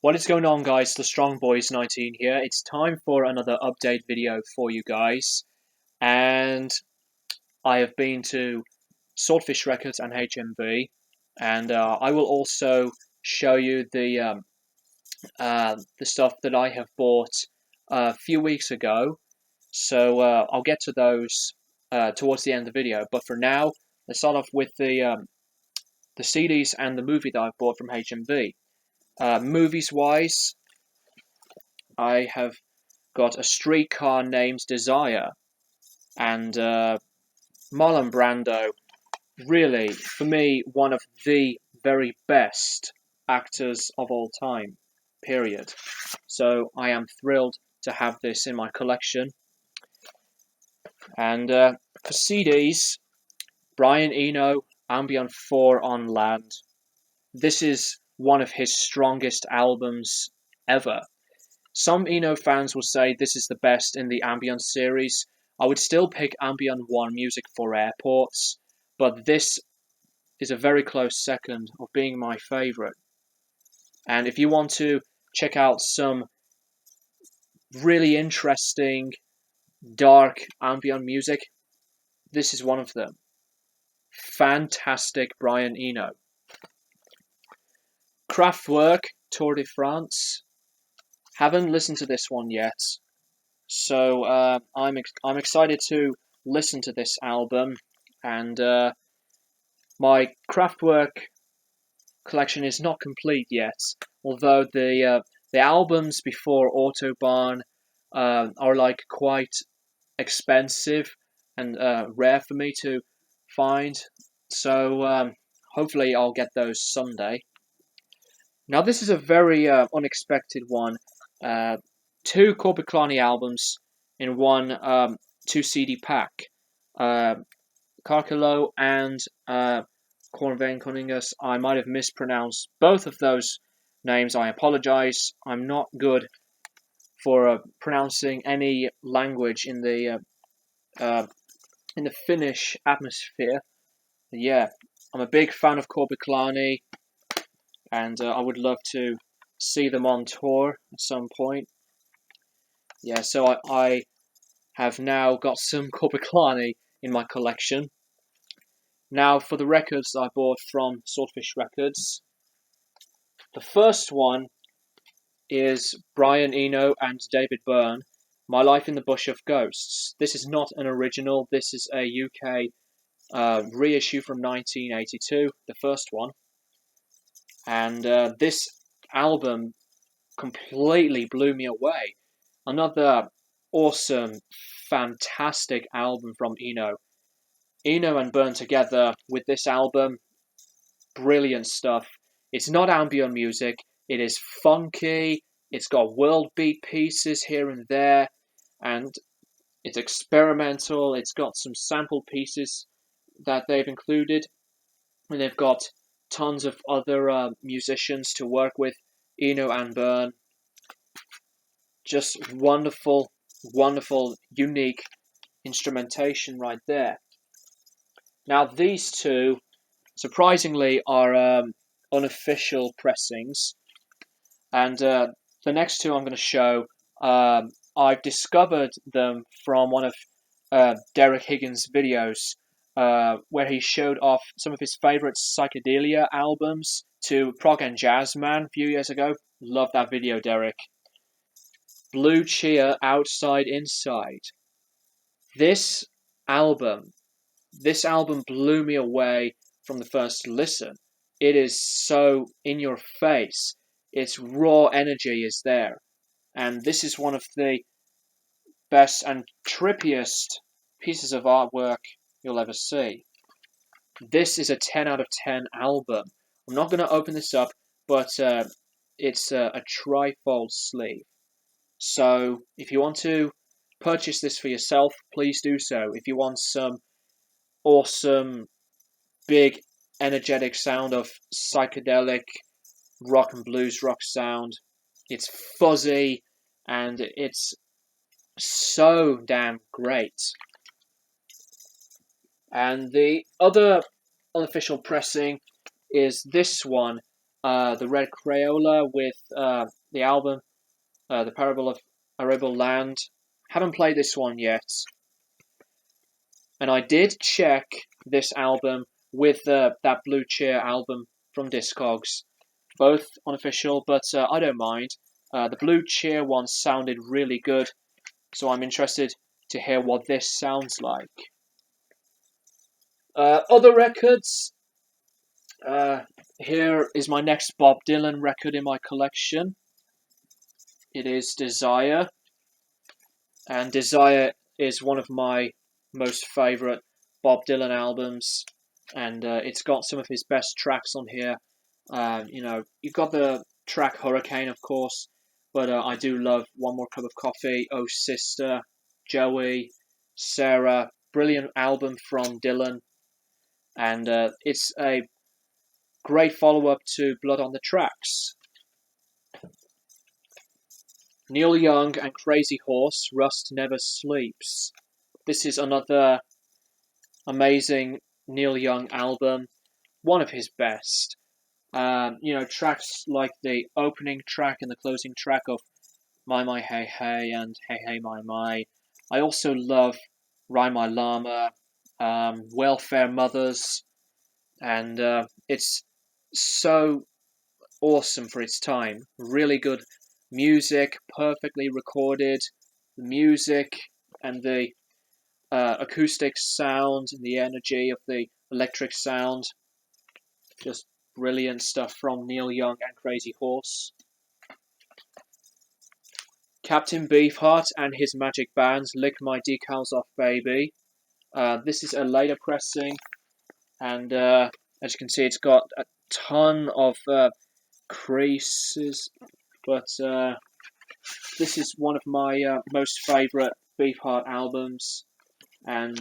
What is going on, guys? The Strong Boys 19 here. It's time for another update video for you guys. And I have been to Swordfish Records and HMV. And I will also show you the stuff that I have bought a few weeks ago. So I'll get to those towards the end of the video. But for now, let's start off with the CDs and the movie that I've bought from HMV. Movies-wise, I have got A Streetcar Named Desire, and Marlon Brando, really, for me, one of the very best actors of all time, period. So I am thrilled to have this in my collection. And for CDs, Brian Eno, Ambient 4 on Land. This is one of his strongest albums ever. Some Eno fans will say this is the best in the Ambient series. I would still pick Ambient 1 Music for Airports, but this is a very close second of being my favourite. And if you want to check out some really interesting, dark ambient music, this is one of them. Fantastic Brian Eno. Kraftwerk, Tour de France. Haven't listened to this one yet, so I'm excited to listen to this album. And my Kraftwerk collection is not complete yet, although the albums before Autobahn are like quite expensive and rare for me to find. So hopefully I'll get those someday. Now this is a very unexpected one. Two Korpiklani albums in one 2 CD pack. Karkelo and Cornvein Koningas. I might have mispronounced both of those names. I apologize. I'm not good for pronouncing any language in the Finnish atmosphere. Yeah, I'm a big fan of Korpiklani, and I would love to see them on tour at some point. Yeah, so I have now got some Korpiklani in my collection. Now for the records I bought from Swordfish Records. The first one is Brian Eno and David Byrne, My Life in the Bush of Ghosts. This is not an original, this is a UK reissue from 1982, the first one. And this album completely blew me away. Another awesome, fantastic album from Eno. Eno and Byrne together with this album, brilliant stuff. It's not ambient music, it is funky, it's got world beat pieces here and there, and it's experimental, it's got some sample pieces that they've included, and they've got tons of other musicians to work with, Eno and Byrne. Just wonderful, wonderful, unique instrumentation right there. Now these two, surprisingly, are unofficial pressings, and the next two I'm going to show, I've discovered them from one of Derek Higgins' videos, where he showed off some of his favourite psychedelia albums to Prog and Jazz Man a few years ago. Love that video, Derek. Blue Cheer, Outside Inside. This album blew me away from the first listen. It is so in your face. Its raw energy is there. And this is one of the best and trippiest pieces of artwork you'll ever see. This is a 10 out of 10 album. I'm not going to open this up, but it's a trifold sleeve. So if you want to purchase this for yourself, please do so. If you want some awesome, big, energetic sound of psychedelic rock and blues rock sound, it's fuzzy and it's so damn great. And the other unofficial pressing is this one, the Red Crayola with the album, The Parable of Arable Land. Haven't played this one yet. And I did check this album with that Blue Cheer album from Discogs. Both unofficial, but I don't mind. The Blue Cheer one sounded really good, so I'm interested to hear what this sounds like. Other records. Here is my next Bob Dylan record in my collection. It is Desire, and Desire is one of my most favourite Bob Dylan albums, and it's got some of his best tracks on here. You've got the track Hurricane, of course, but I do love One More Cup of Coffee, Oh Sister, Joey, Sarah. Brilliant album from Dylan, and it's a great follow-up to Blood on the Tracks. Neil Young and Crazy Horse, Rust Never Sleeps. This is another amazing Neil Young album, one of his best. Tracks like the opening track and the closing track of My Hey Hey and Hey Hey My. I also love Ride My Llama, Welfare Mothers, and it's so awesome for its time. Really good music, perfectly recorded. The music and the acoustic sound and the energy of the electric sound. Just brilliant stuff from Neil Young and Crazy Horse. Captain Beefheart and his Magic Band, Lick My Decals Off Baby. This is a later pressing, and as you can see, it's got a ton of creases, but this is one of my most favourite Beefheart albums, and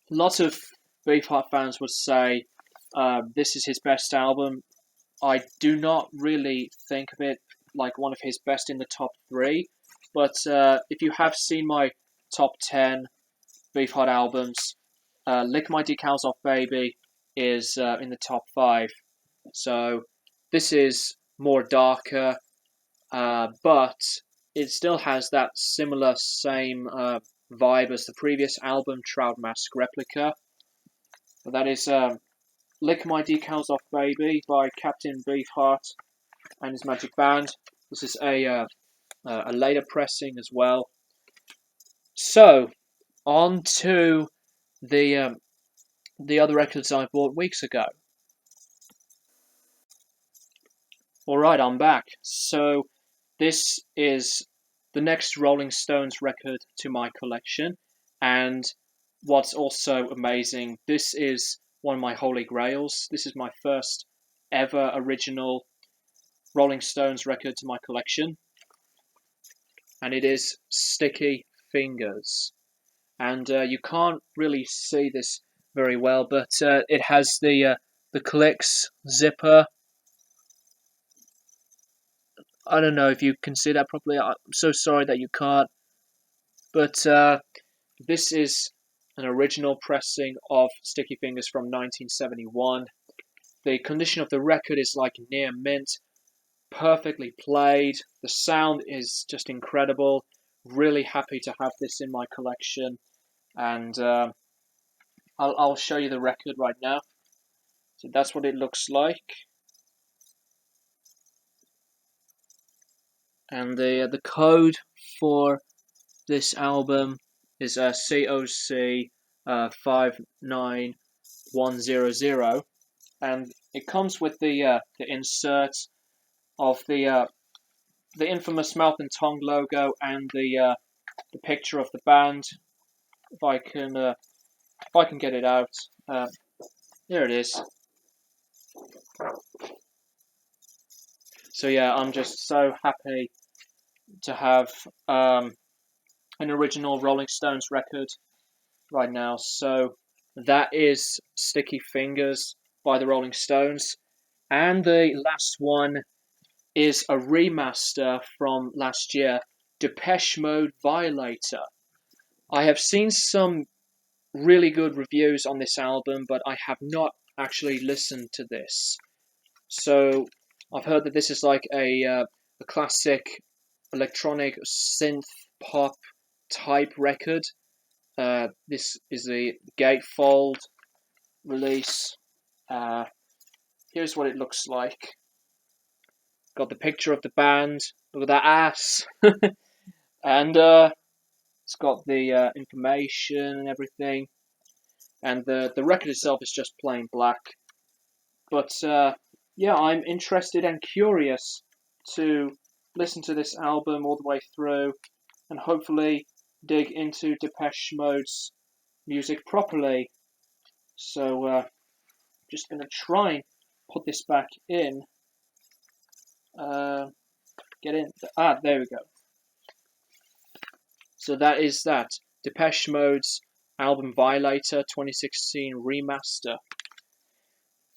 lots of Beefheart fans would say this is his best album. I do not really think of it like one of his best in the top 3, but if you have seen my top 10 Beefheart albums, Lick My Decals Off Baby is in the top 5. So this is more darker, but it still has that similar same vibe as the previous album, Trout Mask Replica. But that is Lick My Decals Off Baby by Captain Beefheart and his Magic Band. This is a later pressing as well. So, on to the other records I bought weeks ago. Alright, I'm back. So, this is the next Rolling Stones record to my collection, and what's also amazing, this is one of my holy grails. This is my first ever original Rolling Stones record to my collection, and it is Sticky Fingers. And you can't really see this very well, but it has the clicks zipper. I don't know if you can see that properly. I'm so sorry that you can't. But this is an original pressing of Sticky Fingers from 1971. The condition of the record is like near mint, perfectly played. The sound is just incredible. Really happy to have this in my collection, and I'll show you the record right now. So that's what it looks like. And the code for this album is COC 59100, and it comes with the insert of the infamous mouth and tongue logo and the picture of the band. If I can get it out, here it is. So yeah, I'm just so happy to have an original Rolling Stones record right now. So that is Sticky Fingers by the Rolling Stones. And the last one is a remaster from last year, Depeche Mode Violator. I have seen some really good reviews on this album, but I have not actually listened to this. So I've heard that this is like a classic electronic synth pop type record. This is the gatefold release. Here's what it looks like. Got the picture of the band. Look at that ass. And it's got the information and everything. And the record itself is just plain black. But yeah, I'm interested and curious to listen to this album all the way through and hopefully dig into Depeche Mode's music properly. So just going to try and put this back in. Get in. There we go. So that is that. Depeche Mode's album Violator 2016 remaster.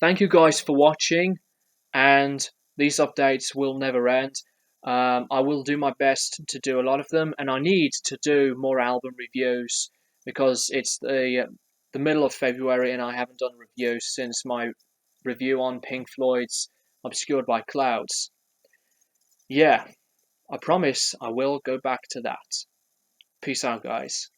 Thank you guys for watching, and these updates will never end. I will do my best to do a lot of them, and I need to do more album reviews because it's the middle of February and I haven't done reviews since my review on Pink Floyd's Obscured by Clouds. Yeah, I promise I will go back to that. Peace out, guys.